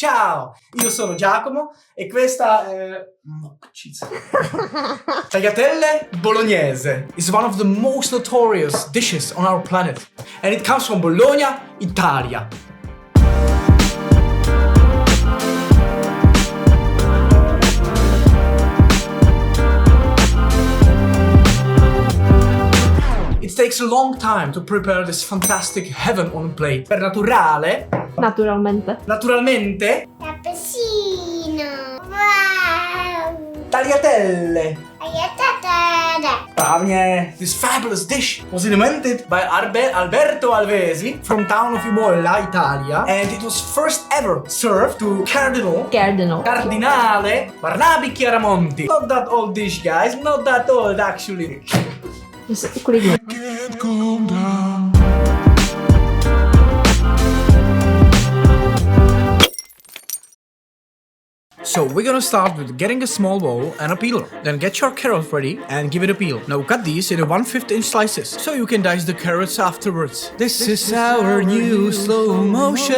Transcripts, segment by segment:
Ciao, io sono Giacomo e questa è... Tagliatelle Bolognese is one of the most notorious dishes on our planet and it comes from Bologna, Italia. It takes a long time to prepare this fantastic heaven on a plate. Per naturale... Naturalmente. Naturalmente... Cappuccino. Wow. Tagliatelle. Tagliatelle. Pravnie. This fabulous dish was invented by Alberto Alvesi from town of Imola, Italia, and it was first ever served to Cardinale Barnabi Chiaramonti. Not that old dish, guys, not that old actually. Calm down. So we're gonna start with getting a small bowl and a peeler. Then get your carrot ready and give it a peel. Now cut these into 1/5 inch slices so you can dice the carrots afterwards. This is our new slow motion.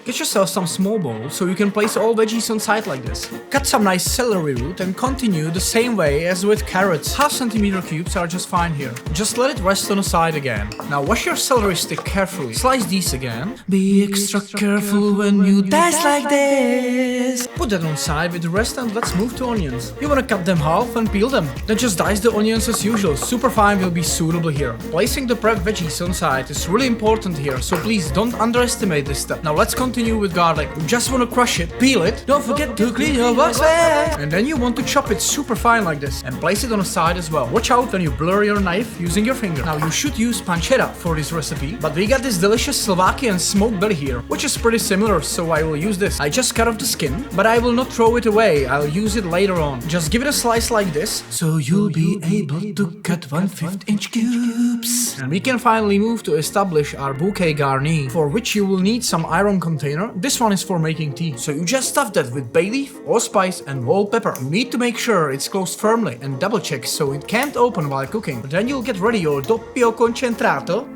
Get yourself some small bowls so you can place all veggies on side like this. Cut some nice celery root and continue the same way as with carrots. 1/2 centimeter cubes are just fine here. Just let it rest on the side again. Now wash your celery stick carefully. Slice these again. Be extra careful when you dice like this. Put that on side with the rest and let's move to onions. You wanna cut them half and peel them. Then just dice the onions as usual. Super fine will be suitable here. Placing the prepped veggies on side is really important here, so please don't underestimate this step. Now let's continue with garlic. You just want to crush it, peel it, don't forget to clean your box bag. And then you want to chop it super fine like this and place it on the side as well. Watch out when you blur your knife using your finger. Now you should use pancetta for this recipe, but we got this delicious Slovakian smoked belly here, which is pretty similar, so I will use this. I just cut off the skin, but I will not throw it away. I'll use it later on. Just give it a slice like this, so you'll be able to cut 1/5 inch cubes. And we can finally move to establish our bouquet garni, for which you will need some iron container. This one is for making tea. So you just stuff that with bay leaf, allspice and whole pepper. You need to make sure it's closed firmly and double check so it can't open while cooking. But then you'll get ready your Doppio Concentrato.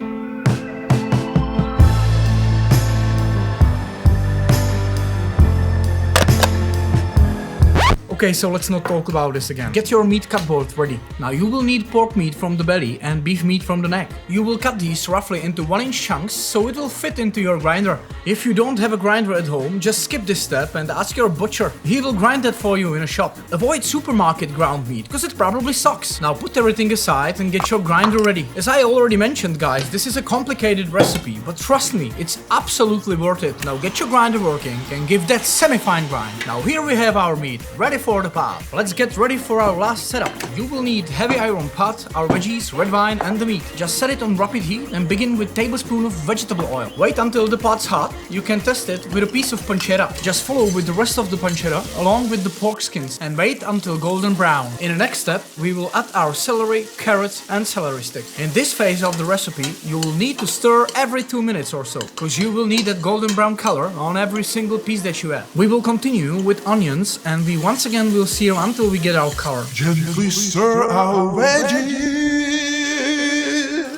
Okay, so let's not talk about this again. Get your meat cut board ready. Now you will need pork meat from the belly and beef meat from the neck. You will cut these roughly into 1-inch chunks so it will fit into your grinder. If you don't have a grinder at home, just skip this step and ask your butcher. He will grind that for you in a shop. Avoid supermarket ground meat, because it probably sucks. Now put everything aside and get your grinder ready. As I already mentioned, guys, this is a complicated recipe, but trust me, it's absolutely worth it. Now get your grinder working and give that semi-fine grind. Now here we have our meat, ready for the pot. Let's get ready for our last setup. You will need heavy iron pot, our veggies, red wine and the meat. Just set it on rapid heat and begin with tablespoon of vegetable oil. Wait until the pot's hot. You can test it with a piece of pancetta. Just follow with the rest of the pancetta along with the pork skins and wait until golden brown. In the next step, we will add our celery, carrots and celery stick. In this phase of the recipe, you will need to stir every 2 minutes or so, because you will need that golden brown color on every single piece that you add. We will continue with onions and we once again will sear until we get our color. Gently stir our veggies.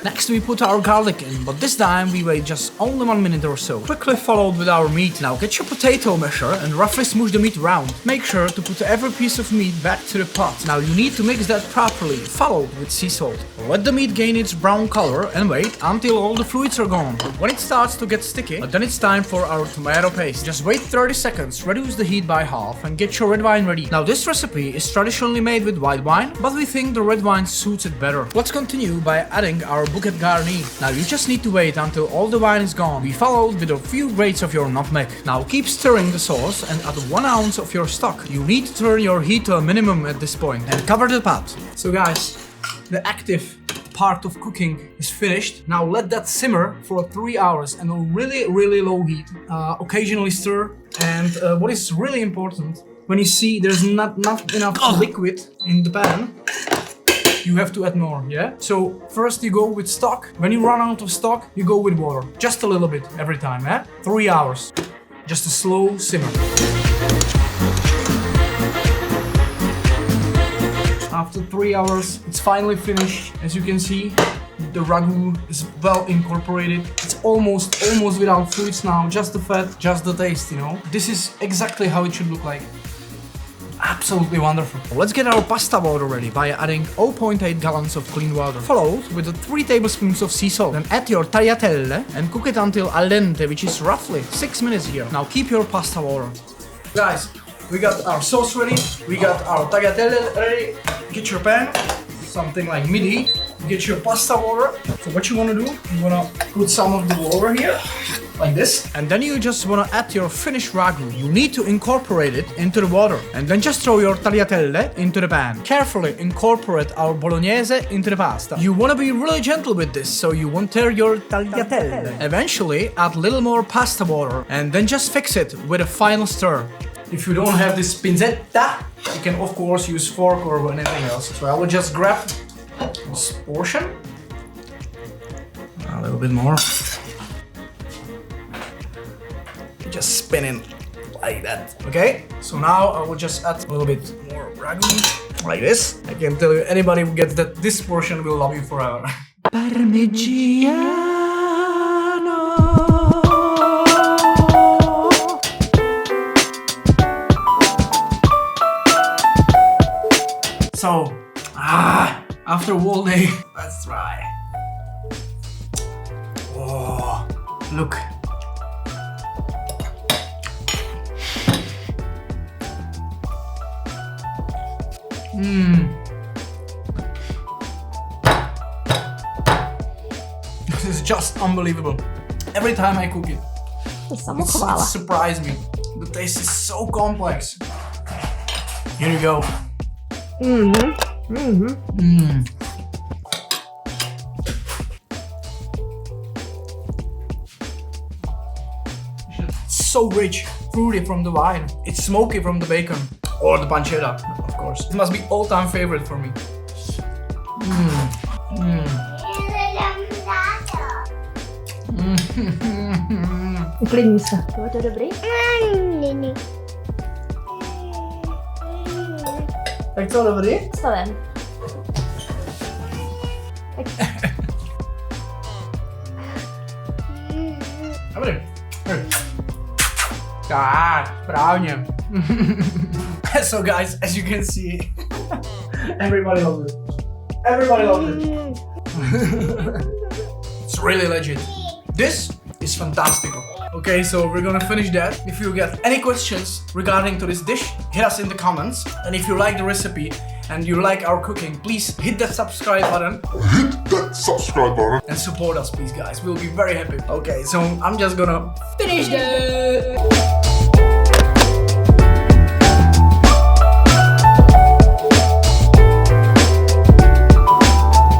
Next we put our garlic in, but this time we wait just only 1 minute or so. Quickly followed with our meat. Now get your potato masher and roughly smoosh the meat round. Make sure to put every piece of meat back to the pot. Now you need to mix that properly, followed with sea salt. Let the meat gain its brown color and wait until all the fluids are gone. When it starts to get sticky, then it's time for our tomato paste. Just wait 30 seconds, reduce the heat by half and get your red wine ready. Now this recipe is traditionally made with white wine, but we think the red wine suits it better. Let's continue by adding our bouquet garni. Now you just need to wait until all the wine is gone. Be followed with a few grates of your nutmeg. Now keep stirring the sauce and add 1 ounce of your stock. You need to turn your heat to a minimum at this point and cover the pot. So guys, the active part of cooking is finished. Now let that simmer for 3 hours and a really low heat. Occasionally stir, and what is really important, when you see there's not enough liquid in the pan, you have to add more, yeah? So first you go with stock. When you run out of stock, you go with water. Just a little bit every time, yeah? 3 hours. Just a slow simmer. After 3 hours, it's finally finished. As you can see, the ragu is well incorporated. It's almost without fruits now. Just the fat, just the taste, you know. This is exactly how it should look like. Absolutely wonderful. Let's get our pasta water ready by adding 0.8 gallons of clean water, followed with 3 tablespoons of sea salt. Then add your tagliatelle and cook it until al dente, which is roughly 6 minutes here. Now keep your pasta water. Guys, we got our sauce ready, we got our tagliatelle ready. Get your pan, something like midi. Get your pasta water. So what you want to do, you want to put some of the water here, like this. And then you just want to add your finished ragu. You need to incorporate it into the water. And then just throw your tagliatelle into the pan. Carefully incorporate our bolognese into the pasta. You want to be really gentle with this, so you won't tear your tagliatelle. Eventually, add a little more pasta water. And then just fix it with a final stir. If you don't have this pancetta, you can of course use fork or anything else. So I will just grab this portion, a little bit more, just spin it like that. Okay, so now I will just add a little bit more ragu, like this. I can tell you, anybody who gets that, this portion will love you forever. Parmigiano. So, after a whole day, let's try. Oh, look. This is just unbelievable. Every time I cook it, it surprises me. The taste is so complex. Here you go. It's so rich, fruity from the wine. It's smoky from the bacon or the pancetta, of course. It must be all-time favorite for me. Uklidni se. Bylo to dobrý? Tak to dobrý? Stavím. Dobrý. Tak, správně. So guys, as you can see, everybody loves it. Everybody loves it. It's really legit. This is fantastic. Okay, so we're gonna finish that. If you get any questions regarding to this dish, hit us in the comments. And if you like the recipe and you like our cooking, please hit that subscribe button. Hit that subscribe button. And support us, please, guys. We'll be very happy. Okay, so I'm just gonna finish that.